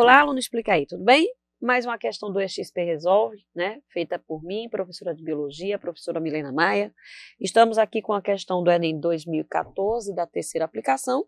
Olá, aluno, explica aí, tudo bem? Mais uma questão do EXP Resolve, né? Feita por mim, professora de Biologia, professora Milena Maia. Estamos aqui com a questão do Enem 2014, da terceira aplicação.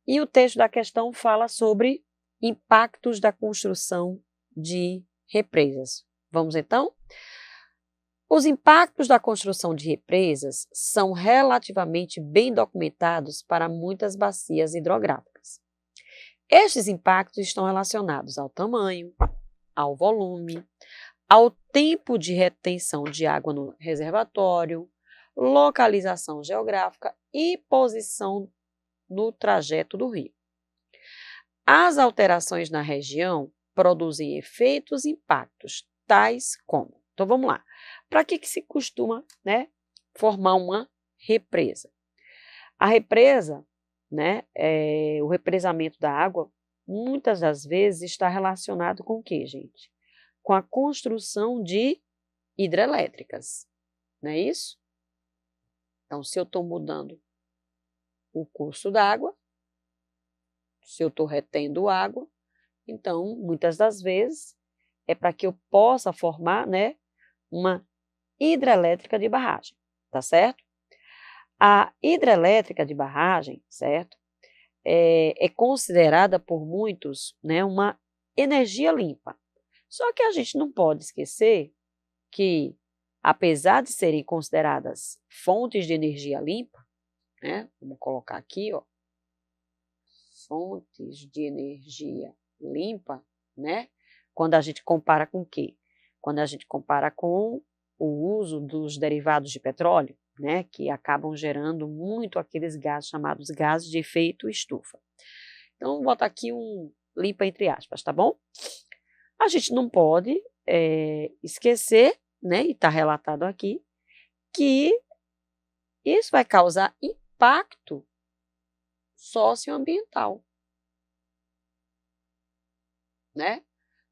E o texto da questão fala sobre impactos da construção de represas. Vamos então? Os impactos da construção de represas são relativamente bem documentados para muitas bacias hidrográficas. Estes impactos estão relacionados ao tamanho, ao volume, ao tempo de retenção de água no reservatório, localização geográfica e posição no trajeto do rio. As alterações na região produzem efeitos e impactos, tais como... Então vamos lá. Para que se costuma, formar uma represa? A represa, o represamento da água, muitas das vezes está relacionado com o quê, gente? Com a construção de hidrelétricas, não é isso? Então, se eu estou mudando o curso da água, se eu estou retendo água, então, muitas das vezes, é para que eu possa formar, uma hidrelétrica de barragem, tá certo? A hidrelétrica de barragem, certo? É considerada por muitos, uma energia limpa. Só que a gente não pode esquecer que, apesar de serem consideradas fontes de energia limpa, vamos colocar aqui, ó, fontes de energia limpa, quando a gente compara com o quê? Quando a gente compara com o uso dos derivados de petróleo, que acabam gerando muito aqueles gases chamados gases de efeito estufa. Então, vou botar aqui um limpa entre aspas, tá bom? A gente não pode esquecer, e está relatado aqui, que isso vai causar impacto socioambiental.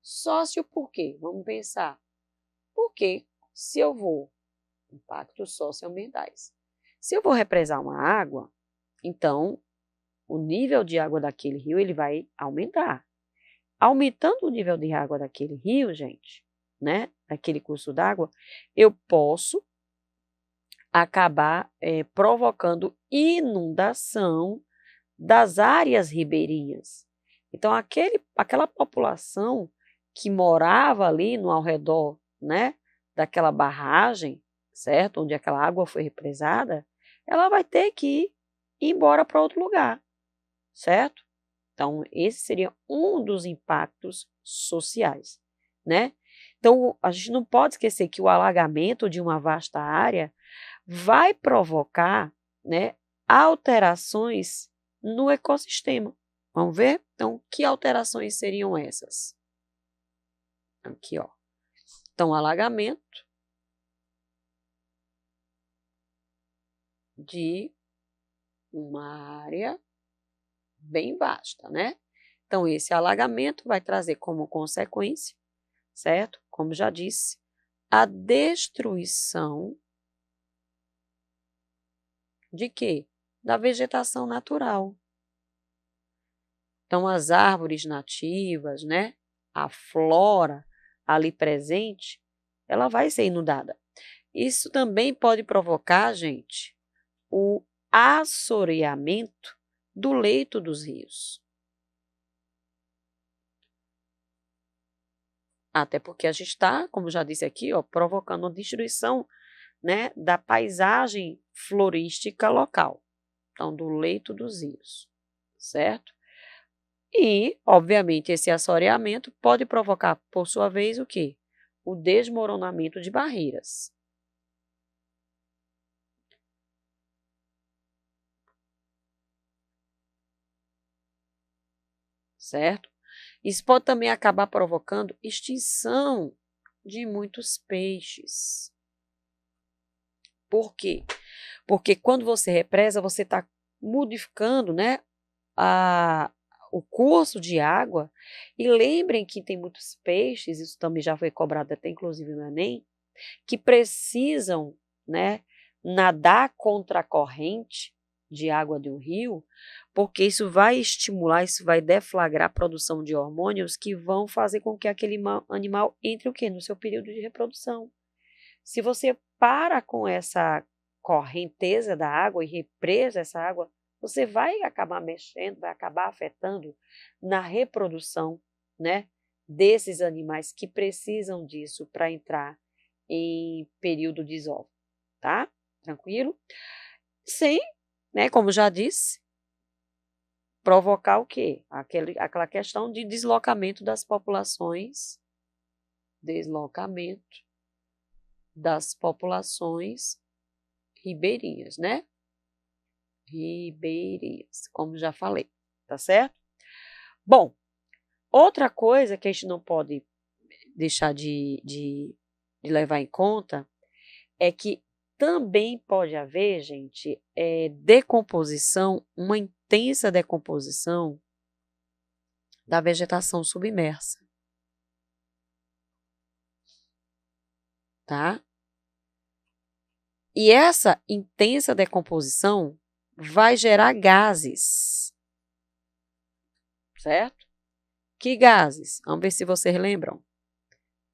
Sócio por quê? Vamos pensar. Porque se eu vou... Impactos socioambientais. Se eu vou represar uma água, então o nível de água daquele rio ele vai aumentar. Aumentando o nível de água daquele rio, gente, daquele curso d'água, eu posso acabar provocando inundação das áreas ribeirinhas. Então, aquela população que morava ali no ao redor, daquela barragem, certo? Onde aquela água foi represada, ela vai ter que ir embora para outro lugar, certo? Então, esse seria um dos impactos sociais, Então, a gente não pode esquecer que o alagamento de uma vasta área vai provocar, alterações no ecossistema. Vamos ver? Então, que alterações seriam essas? Aqui, ó. Então, alagamento de uma área bem vasta, Então, esse alagamento vai trazer como consequência, certo? Como já disse, a destruição de quê? Da vegetação natural. Então, as árvores nativas, a flora ali presente, ela vai ser inundada. Isso também pode provocar, gente, o assoreamento do leito dos rios. Até porque a gente está, como já disse aqui, ó, provocando a destruição, da paisagem florística local. Então, do leito dos rios, certo? E, obviamente, esse assoreamento pode provocar, por sua vez, o quê? O desmoronamento de barreiras. Certo? Isso pode também acabar provocando extinção de muitos peixes. Por quê? Porque quando você represa, você está modificando, o curso de água. E lembrem que tem muitos peixes, isso também já foi cobrado até inclusive no Enem, que precisam, nadar contra a corrente de água de um rio, porque isso vai estimular, isso vai deflagrar a produção de hormônios que vão fazer com que aquele animal entre o quê? No seu período de reprodução. Se você para com essa correnteza da água e represa essa água, você vai acabar mexendo, vai acabar afetando na reprodução, né, desses animais que precisam disso para entrar em período de desova, tá? Tranquilo? Sem, né, como já disse, provocar o quê? Aquela questão de deslocamento das populações, ribeirinhas, né? Ribeirinhas, como já falei, tá certo? Bom, outra coisa que a gente não pode deixar de levar em conta é que também pode haver, gente, decomposição, uma intensa decomposição da vegetação submersa, tá? E essa intensa decomposição vai gerar gases, certo? Que gases? Vamos ver se vocês lembram.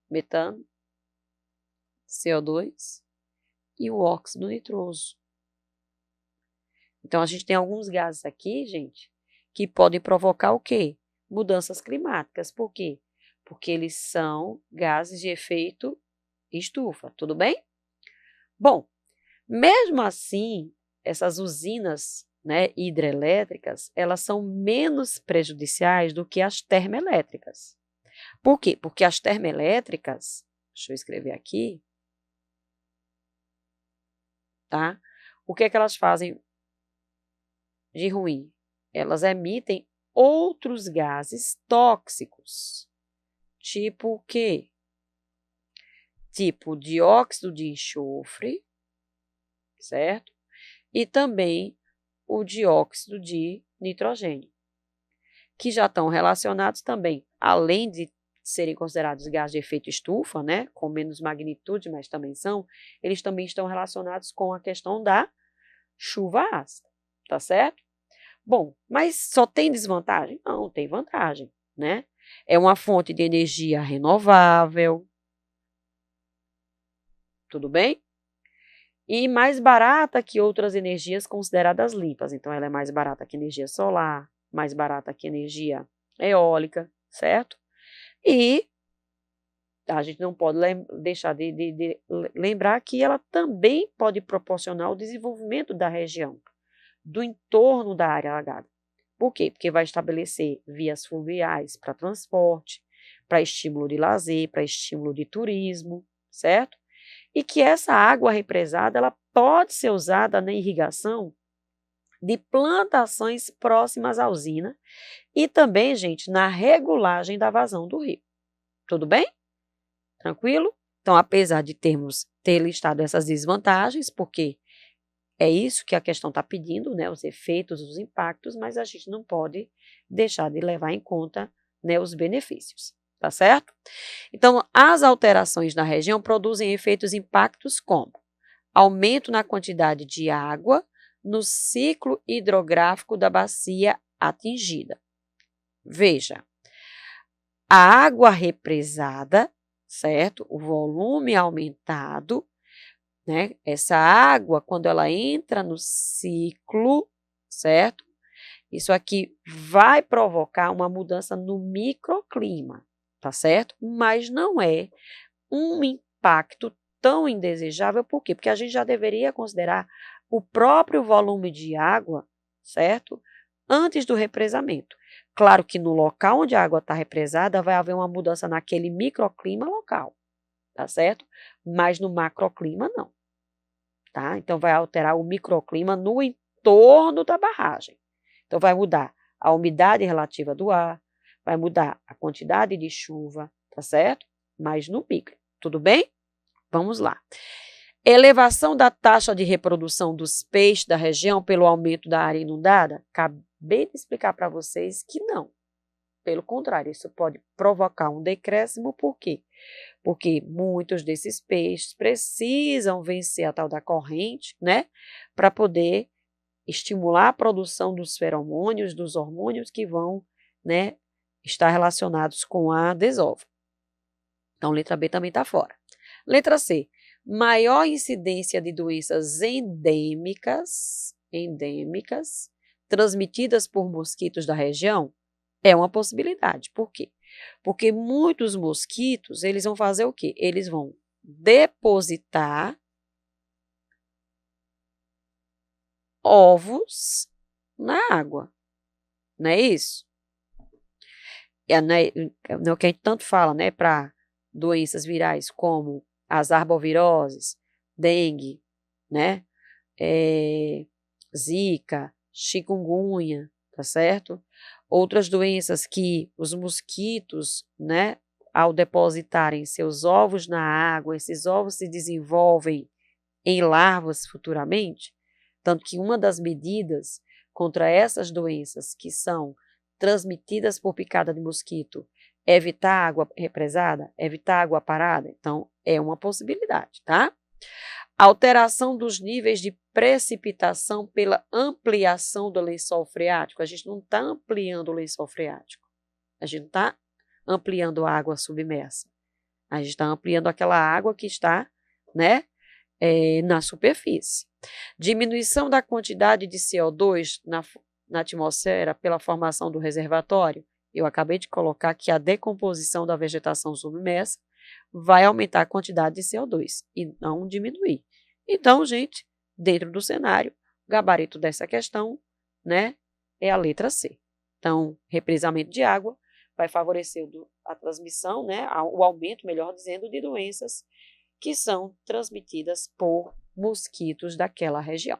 Metano, CO2 e o óxido nitroso. Então, a gente tem alguns gases aqui, gente, que podem provocar o quê? Mudanças climáticas. Por quê? Porque eles são gases de efeito estufa, tudo bem? Bom, mesmo assim, essas usinas, né, hidrelétricas, elas são menos prejudiciais do que as termoelétricas. Por quê? Porque as termoelétricas, deixa eu escrever aqui, tá? O que é que elas fazem de ruim? Elas emitem outros gases tóxicos. Tipo o quê? Tipo dióxido de enxofre, certo? E também o dióxido de nitrogênio, que já estão relacionados também, além de serem considerados gases de efeito estufa, né, com menos magnitude, mas também são, eles também estão relacionados com a questão da chuva ácida, tá certo? Bom, mas só tem desvantagem? Não, tem vantagem, né? É uma fonte de energia renovável, tudo bem? E mais barata que outras energias consideradas limpas. Então, ela é mais barata que energia solar, mais barata que energia eólica, certo? E a gente não pode deixar de lembrar que ela também pode proporcionar o desenvolvimento da região, do entorno da área alagada. Por quê? Porque vai estabelecer vias fluviais para transporte, para estímulo de lazer, para estímulo de turismo, certo? E que essa água represada ela pode ser usada na irrigação de plantações próximas à usina e também, gente, na regulagem da vazão do rio. Tudo bem? Tranquilo? Então, apesar de ter listado essas desvantagens, porque é isso que a questão está pedindo, né, os efeitos, os impactos, mas a gente não pode deixar de levar em conta, né, os benefícios, tá certo? Então, as alterações na região produzem efeitos impactos como aumento na quantidade de água no ciclo hidrográfico da bacia atingida. Veja, a água represada, certo? O volume aumentado, né? Essa água, quando ela entra no ciclo, certo? Isso aqui vai provocar uma mudança no microclima, tá certo? Mas não é um impacto tão indesejável, por quê? Porque a gente já deveria considerar o próprio volume de água, certo? Antes do represamento. Claro que no local onde a água está represada vai haver uma mudança naquele microclima local, tá certo? Mas no macroclima não, tá? Então vai alterar o microclima no entorno da barragem. Então vai mudar a umidade relativa do ar, vai mudar a quantidade de chuva, tá certo? Mas no micro, tudo bem? Vamos lá. Elevação da taxa de reprodução dos peixes da região pelo aumento da área inundada? Acabei de explicar para vocês que não. Pelo contrário, isso pode provocar um decréscimo, por quê? Porque muitos desses peixes precisam vencer a tal da corrente, né? Para poder estimular a produção dos feromônios, dos hormônios que vão, né, estar relacionados com a desova. Então, letra B também está fora. Letra C, maior incidência de doenças endêmicas, transmitidas por mosquitos da região, é uma possibilidade. Por quê? Porque muitos mosquitos, eles vão fazer o quê? Eles vão depositar ovos na água. Não é isso? É o que a gente tanto fala, né, para doenças virais como as arboviroses, dengue, né, zika, chikungunya, tá certo? Outras doenças que os mosquitos, né, ao depositarem seus ovos na água, esses ovos se desenvolvem em larvas futuramente, tanto que uma das medidas contra essas doenças que são transmitidas por picada de mosquito é evitar água represada, evitar água parada, então é uma possibilidade, tá? Alteração dos níveis de precipitação pela ampliação do lençol freático. A gente não está ampliando o lençol freático. A gente não está ampliando a água submersa. A gente está ampliando aquela água que está, né, na superfície. Diminuição da quantidade de CO2 na atmosfera pela formação do reservatório. Eu acabei de colocar que a decomposição da vegetação submersa vai aumentar a quantidade de CO2 e não diminuir. Então, gente, dentro do cenário, o gabarito dessa questão, né, é a letra C. Então, represamento de água vai favorecer a transmissão, né, o aumento, melhor dizendo, de doenças que são transmitidas por mosquitos daquela região.